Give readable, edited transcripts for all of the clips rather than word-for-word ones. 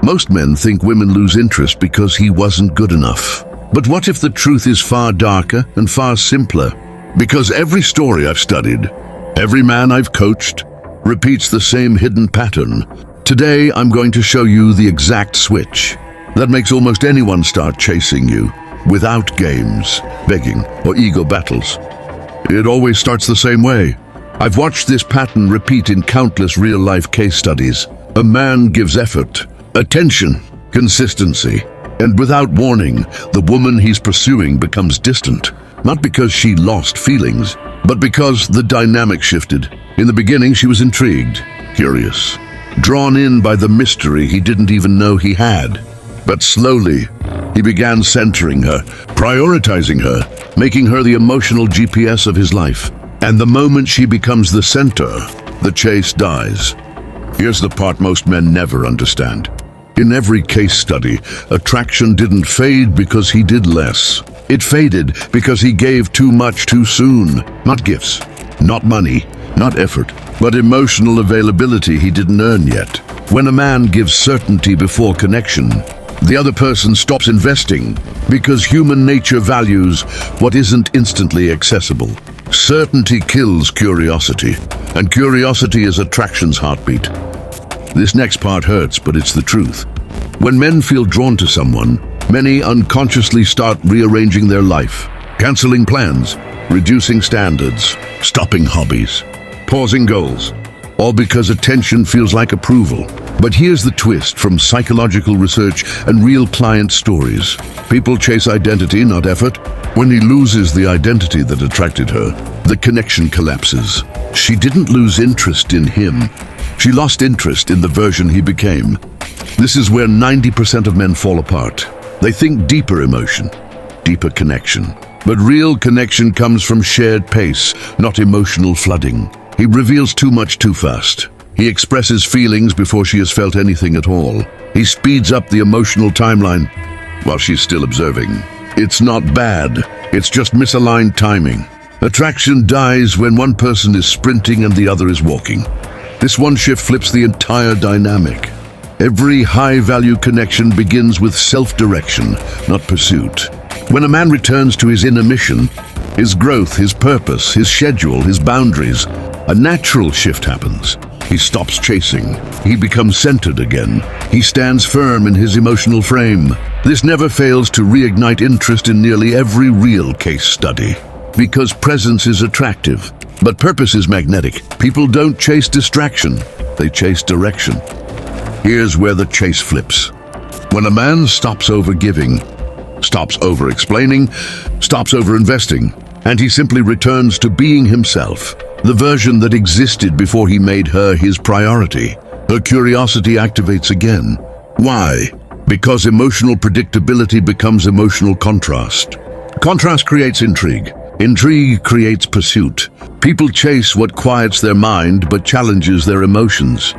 Most men think women lose interest because he wasn't good enough. But what if the truth is far darker and far simpler? Because every story I've studied, every man I've coached, repeats the same hidden pattern. Today, I'm going to show you the exact switch that makes almost anyone start chasing you without games, begging, or ego battles. It always starts the same way. I've watched this pattern repeat in countless real-life case studies. A man gives effort, attention, consistency, and without warning, the woman he's pursuing becomes distant. Not because she lost feelings, but because the dynamic shifted. In the beginning, she was intrigued, curious, drawn in by the mystery he didn't even know he had. But slowly, he began centering her, prioritizing her, making her the emotional GPS of his life. And the moment she becomes the center, the chase dies. Here's the part most men never understand. In every case study, attraction didn't fade because he did less. It faded because he gave too much too soon. Not gifts, not money, not effort, but emotional availability he didn't earn yet. When a man gives certainty before connection, the other person stops investing because human nature values what isn't instantly accessible. Certainty kills curiosity, and curiosity is attraction's heartbeat. This next part hurts, but it's the truth. When men feel drawn to someone, many unconsciously start rearranging their life, canceling plans, reducing standards, stopping hobbies, pausing goals, all because attention feels like approval. But here's the twist from psychological research and real client stories. People chase identity, not effort. When he loses the identity that attracted her, the connection collapses. She didn't lose interest in him. She lost interest in the version he became. This is where 90% of men fall apart. They think deeper emotion, deeper connection. But real connection comes from shared pace, not emotional flooding. He reveals too much too fast. He expresses feelings before she has felt anything at all. He speeds up the emotional timeline while she's still observing. It's not bad, it's just misaligned timing. Attraction dies when one person is sprinting and the other is walking. This one shift flips the entire dynamic. Every high-value connection begins with self-direction, not pursuit. When a man returns to his inner mission, his growth, his purpose, his schedule, his boundaries, a natural shift happens. He stops chasing. He becomes centered again. He stands firm in his emotional frame. This never fails to reignite interest in nearly every real case study. Because presence is attractive, but purpose is magnetic. People don't chase distraction, they chase direction. Here's where the chase flips. When a man stops over-giving, stops over-explaining, stops over-investing, and he simply returns to being himself, the version that existed before he made her his priority, her curiosity activates again. Why? Because emotional predictability becomes emotional contrast. Contrast creates intrigue. Intrigue creates pursuit. People chase what quiets their mind but challenges their emotions.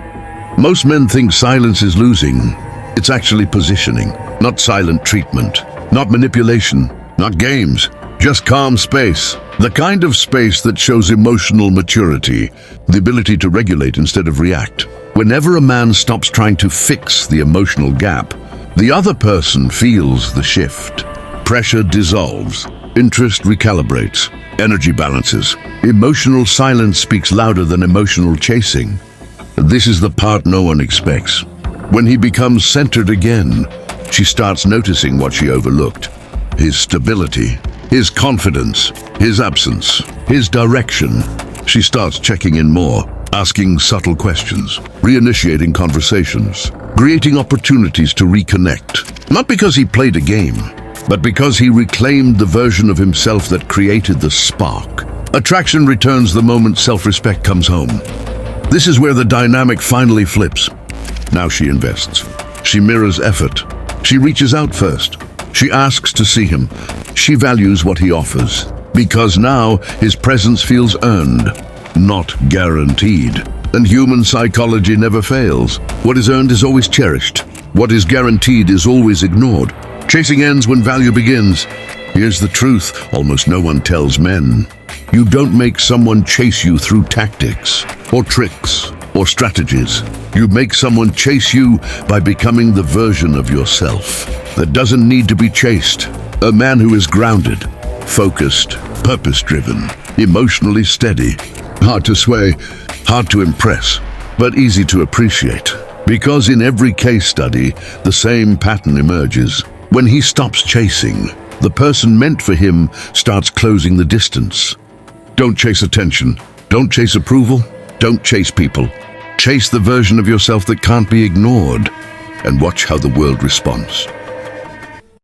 Most men think silence is losing. It's actually positioning, not silent treatment, not manipulation, not games, just calm space. The kind of space that shows emotional maturity, the ability to regulate instead of react. Whenever a man stops trying to fix the emotional gap, the other person feels the shift. Pressure dissolves, interest recalibrates, energy balances. Emotional silence speaks louder than emotional chasing. This is the part no one expects. When he becomes centered again, she starts noticing what she overlooked. His stability, his confidence, his absence, his direction. She starts checking in more, asking subtle questions, reinitiating conversations, creating opportunities to reconnect. Not because he played a game, but because he reclaimed the version of himself that created the spark. Attraction returns the moment self-respect comes home. This is where the dynamic finally flips. Now she invests. She mirrors effort. She reaches out first. She asks to see him. She values what he offers. Because now his presence feels earned, not guaranteed. And human psychology never fails. What is earned is always cherished. What is guaranteed is always ignored. Chasing ends when value begins. Here's the truth almost no one tells men. You don't make someone chase you through tactics, or tricks, or strategies. You make someone chase you by becoming the version of yourself that doesn't need to be chased. A man who is grounded, focused, purpose-driven, emotionally steady. Hard to sway, hard to impress, but easy to appreciate. Because in every case study, the same pattern emerges. When he stops chasing, the person meant for him starts closing the distance. Don't chase attention. Don't chase approval. Don't chase people. Chase the version of yourself that can't be ignored, and watch how the world responds.